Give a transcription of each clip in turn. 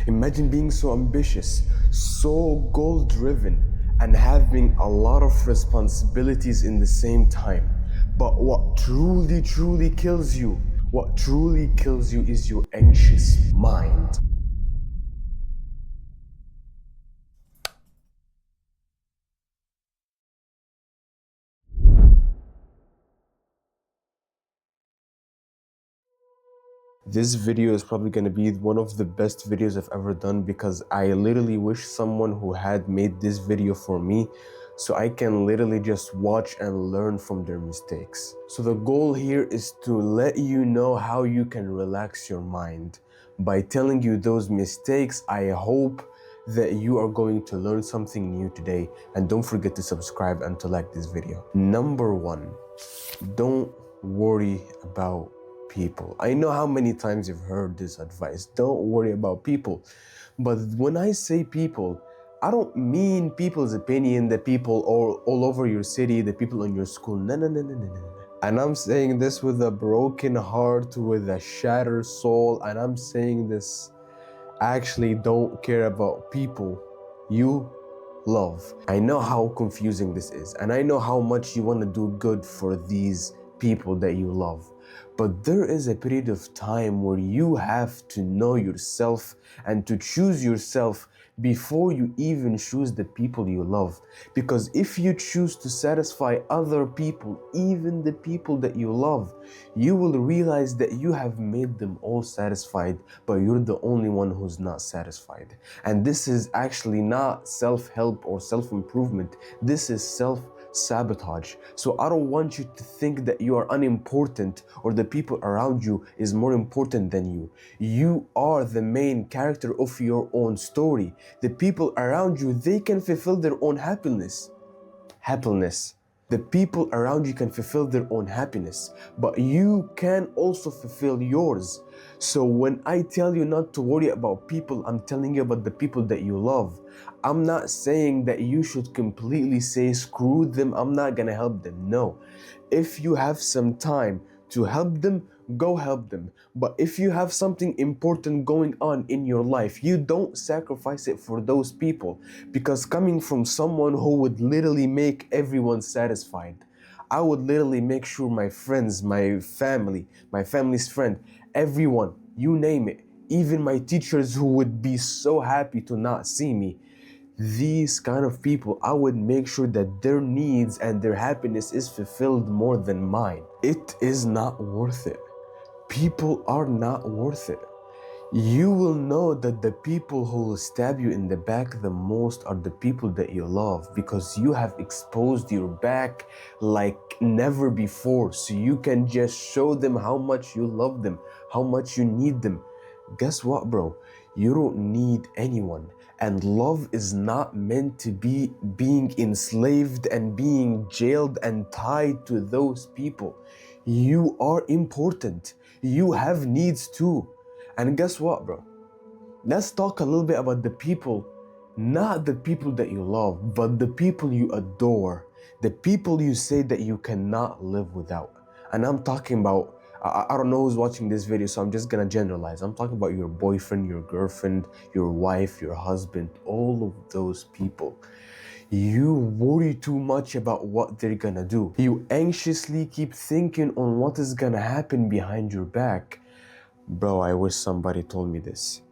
Imagine being so ambitious, so goal-driven, and having a lot of responsibilities in the same time. But what truly kills you, is your anxious mind. This video is probably going to be one of the best videos I've ever done, because I literally wish someone who had made this video for me so I can literally just watch and learn from their mistakes. So the goal here is to let you know how you can relax your mind. By telling you those mistakes, I hope that you are going to learn something new today. And don't forget to subscribe and to like this video. Number one, don't worry about people. I know how many times you've heard this advice. Don't worry about people. But when I say people, I don't mean people's opinion, the people all over your city, the people in your school. No. And I'm saying this with a broken heart, with a shattered soul. And I'm saying this, actually don't care about people you love. I know how confusing this is, and I know how much you want to do good for these people that you love. But there is a period of time where you have to know yourself and to choose yourself before you even choose the people you love. Because if you choose to satisfy other people, even the people that you love, you will realize that you have made them all satisfied, but you're the only one who's not satisfied. And this is actually not self-help or self-improvement. This is self-sabotage. So I don't want you to think that you are unimportant or the people around you is more important than you. You are the main character of your own story. The people around you, they can fulfill their own happiness. The people around you can fulfill their own happiness, but you can also fulfill yours. So when I tell you not to worry about people, I'm telling you about the people that you love. I'm not saying that you should completely say screw them, I'm not gonna help them. No. If you have some time to help them, go help them. But if you have something important going on in your life, you don't sacrifice it for those people. Because coming from someone who would literally make everyone satisfied, I would literally make sure my friends, my family, my family's friend, everyone, you name it, even my teachers who would be so happy to not see me, these kind of people, I would make sure that their needs and their happiness is fulfilled more than mine. It is not worth it. People are not worth it. You will know that the people who will stab you in the back the most are the people that you love, because you have exposed your back like never before. So you can just show them how much you love them, how much you need them. Guess what, bro? You don't need anyone. And love is not meant to be being enslaved and being jailed and tied to those people. You are important. You have needs too. And guess what, bro? Let's talk a little bit about the people, not the people that you love, but the people you adore, the people you say that you cannot live without. And I'm talking about, I don't know who's watching this video, so I'm just gonna generalize. I'm talking about your boyfriend, your girlfriend, your wife, your husband, all of those people. You worry too much about what they're gonna do. You anxiously keep thinking on what is gonna happen behind your back. Bro, I wish somebody told me this.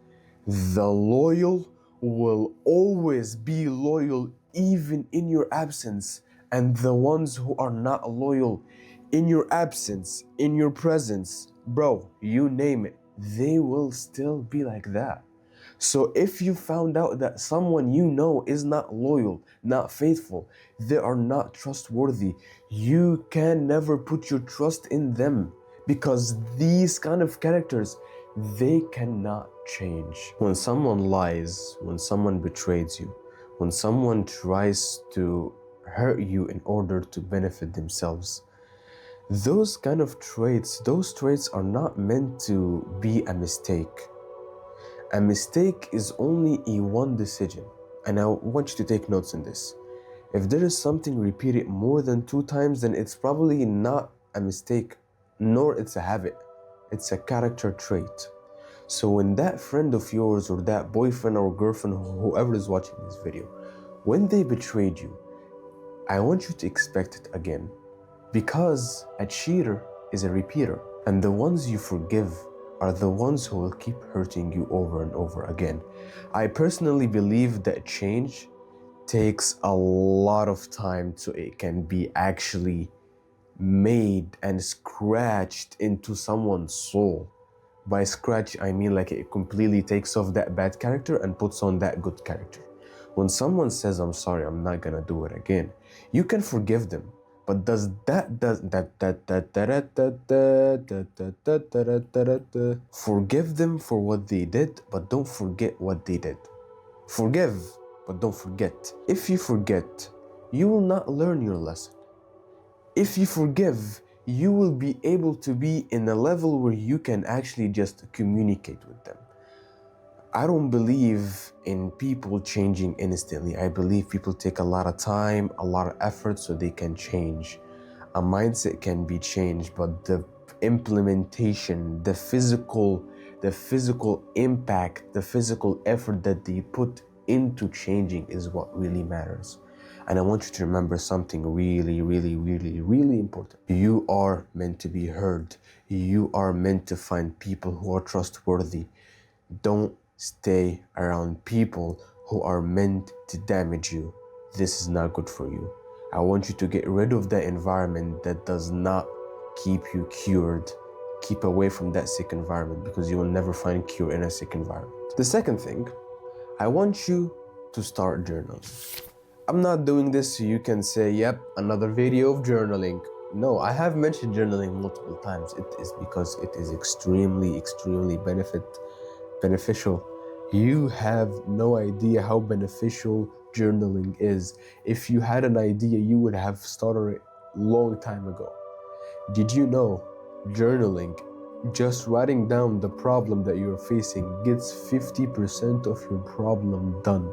The loyal will always be loyal even in your absence, and the ones who are not loyal in your absence, in your presence, bro, you name it, they will still be like that. So if you found out that someone you know is not loyal, not faithful, they are not trustworthy, you can never put your trust in them, because these kind of characters, they cannot change. When someone lies, when someone betrays you, when someone tries to hurt you in order to benefit themselves, those kind of traits, those traits are not meant to be a mistake. A mistake is only a one decision, and I want you to take notes on this. If there is something repeated more than 2 times, then it's probably not a mistake, nor it's a habit. It's a character trait. So when that friend of yours or that boyfriend or girlfriend, whoever is watching this video, when they betrayed you, I want you to expect it again, because a cheater is a repeater, and the ones you forgive are the ones who will keep hurting you over and over again. I personally believe that change takes a lot of time, so it can be actually made and scratched into someone's soul. By scratch, I mean like it completely takes off that bad character and puts on that good character. When someone says, I'm sorry, I'm not gonna do it again, you can forgive them. But forgive them for what they did, but don't forget what they did. Forgive, but don't forget. If you forget, you will not learn your lesson. If you forgive, you will be able to be in a level where you can actually just communicate with them. I don't believe in people changing instantly. I believe people take a lot of time, a lot of effort so they can change. A mindset can be changed, but the implementation, the physical impact, the physical effort that they put into changing is what really matters. And I want you to remember something really, really, really, really important. You are meant to be heard. You are meant to find people who are trustworthy. Don't stay around people who are meant to damage you. This is not good for you. I want you to get rid of that environment that does not keep you cured. Keep away from that sick environment, because you will never find cure in a sick environment. The second thing, I want you to start journaling. I'm not doing this so you can say, yep, another video of journaling. No, I have mentioned journaling multiple times. It is because it is extremely, extremely beneficial. You have no idea how beneficial journaling is. If you had an idea, you would have started it long time ago. Did you know journaling, just writing down the problem that you're facing, gets 50% of your problem done?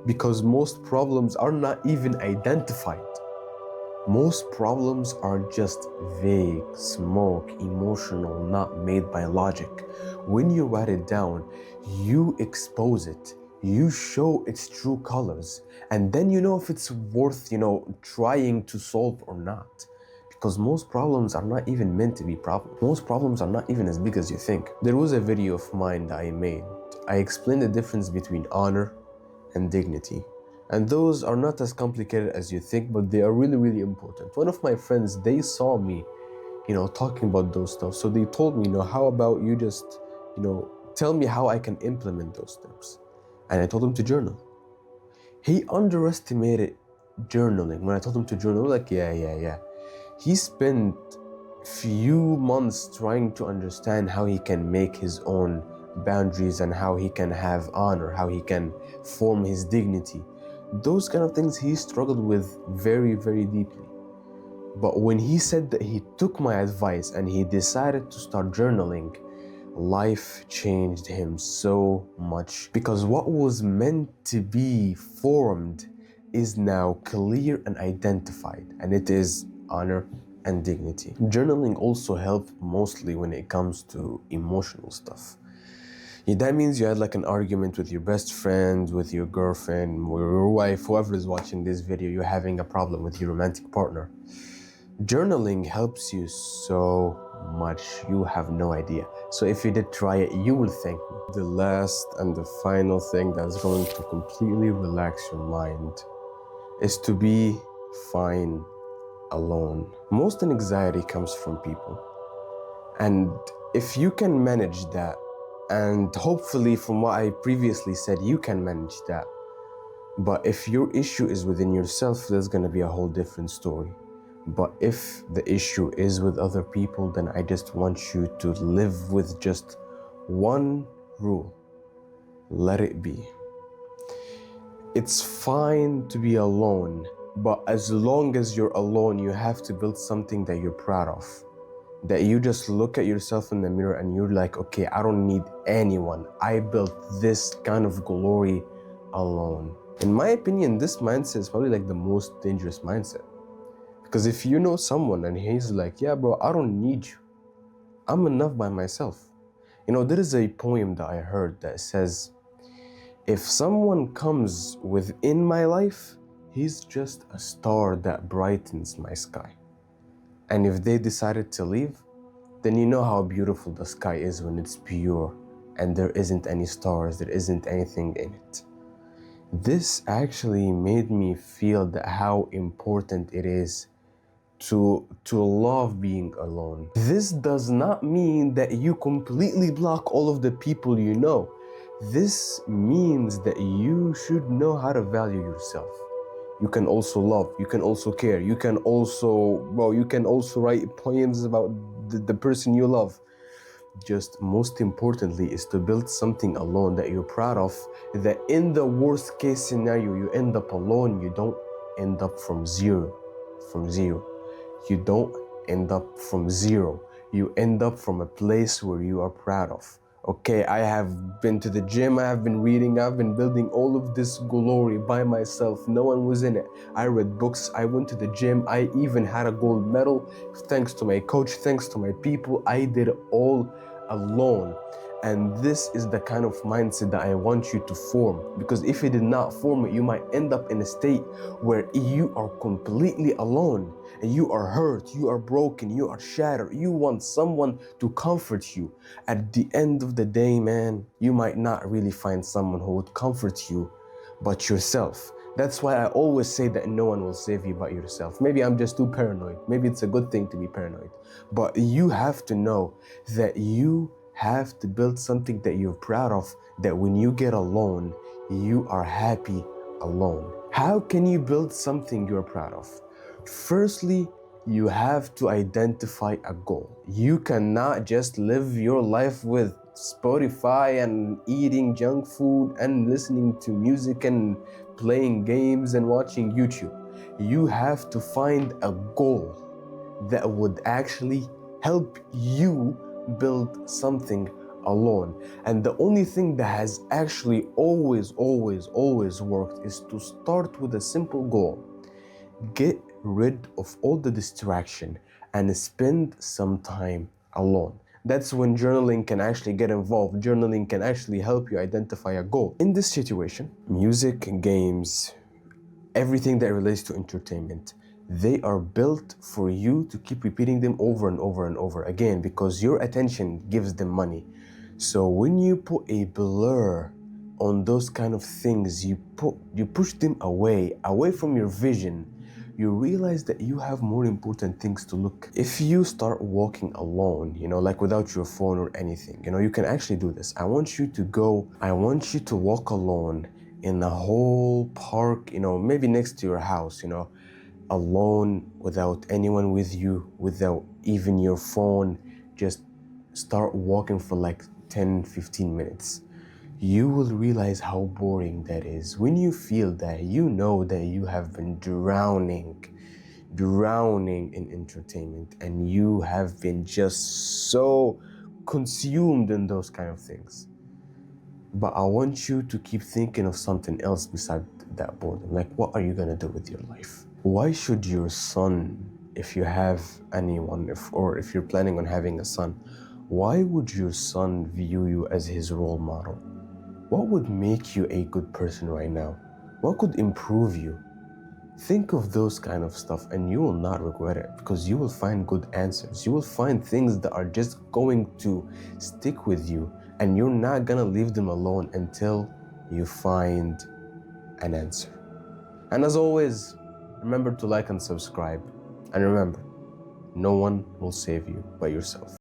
Because most problems are not even identified. Most problems are just vague, smoke, emotional, not made by logic. When you write it down, you expose it, you show its true colors, and then you know if it's worth, trying to solve or not. Because most problems are not even meant to be problems. Most problems are not even as big as you think. There was a video of mine that I made. I explained the difference between honor and dignity. And those are not as complicated as you think, but they are really, really important. One of my friends, they saw me, talking about those stuff. So they told me, how about you just, tell me how I can implement those steps. And I told him to journal. He underestimated journaling. When I told him to journal, like, yeah. He spent few months trying to understand how he can make his own boundaries and how he can have honor, how he can form his dignity. Those kind of things he struggled with very, very deeply. But when he said that he took my advice and he decided to start journaling, life changed him so much, because what was meant to be formed is now clear and identified, and it is honor and dignity. Journaling also helped mostly when it comes to emotional stuff. That means you had like an argument with your best friend, with your girlfriend, or your wife, whoever is watching this video, you're having a problem with your romantic partner. Journaling helps you so much, you have no idea. So if you did try it, you will thank me. The last and the final thing that's going to completely relax your mind is to be fine alone. Most anxiety comes from people. And if you can manage that, and hopefully from what I previously said, you can manage that. But if your issue is within yourself, that's gonna be a whole different story. But if the issue is with other people, then I just want you to live with just one rule. Let it be. It's fine to be alone, but as long as you're alone, you have to build something that you're proud of. That you just look at yourself in the mirror and you're like, okay, I don't need anyone. I built this kind of glory alone. In my opinion, this mindset is probably like the most dangerous mindset. Because if you know someone and he's like, yeah, bro, I don't need you. I'm enough by myself. You know, there is a poem that I heard that says, if someone comes within my life, he's just a star that brightens my sky. And if they decided to leave, then you know how beautiful the sky is when it's pure and there isn't any stars, there isn't anything in it. This actually made me feel that how important it is to love being alone. This does not mean that you completely block all of the people you know. This means that you should know how to value yourself. You can also love, you can also care, you can also, you can also write poems about the person you love. Just most importantly is to build something alone that you're proud of, that in the worst case scenario, you end up alone, you don't end up from zero. You don't end up from zero. You end up from a place where you are proud of. Okay, I have been to the gym, I have been reading, I've been building all of this glory by myself. No one was in it. I read books, I went to the gym, I even had a gold medal. Thanks to my coach, thanks to my people, I did it all alone. And this is the kind of mindset that I want you to form. Because if you did not form it, you might end up in a state where you are completely alone and you are hurt, you are broken, you are shattered. You want someone to comfort you. At the end of the day, man, you might not really find someone who would comfort you but yourself. That's why I always say that no one will save you but yourself. Maybe I'm just too paranoid. Maybe it's a good thing to be paranoid. But you have to know that you have to build something that you're proud of, that when you get alone, you are happy alone. How can you build something you're proud of? Firstly, you have to identify a goal. You cannot just live your life with Spotify and eating junk food and listening to music and playing games and watching YouTube. You have to find a goal that would actually help you build something alone. And the only thing that has actually always worked is to start with a simple goal. Get rid of all the distraction and spend some time alone. That's when journaling can actually get involved. Journaling can actually help you identify a goal. In this situation, music, games, everything that relates to entertainment, they are built for you to keep repeating them over and over again because your attention gives them money. So when you put a blur on those kind of things, you push them away from your vision, you realize that you have more important things to look. If you start walking alone, like without your phone or anything, you can actually do this. I want you to walk alone in a whole park, maybe next to your house, alone, without anyone with you, without even your phone. Just start walking for like 10-15 minutes. You will realize how boring that is. When you feel that, you know that you have been drowning in entertainment and you have been just so consumed in those kind of things. But I want you to keep thinking of something else beside that boredom. Like, what are you gonna do with your life? Why should your son, if you have anyone, or if you're planning on having a son, why would your son view you as his role model? What would make you a good person right now? What could improve you? Think of those kind of stuff and you will not regret it, because you will find good answers. You will find things that are just going to stick with you and you're not gonna leave them alone until you find an answer. And as always, remember to like and subscribe. And remember, no one will save you but yourself.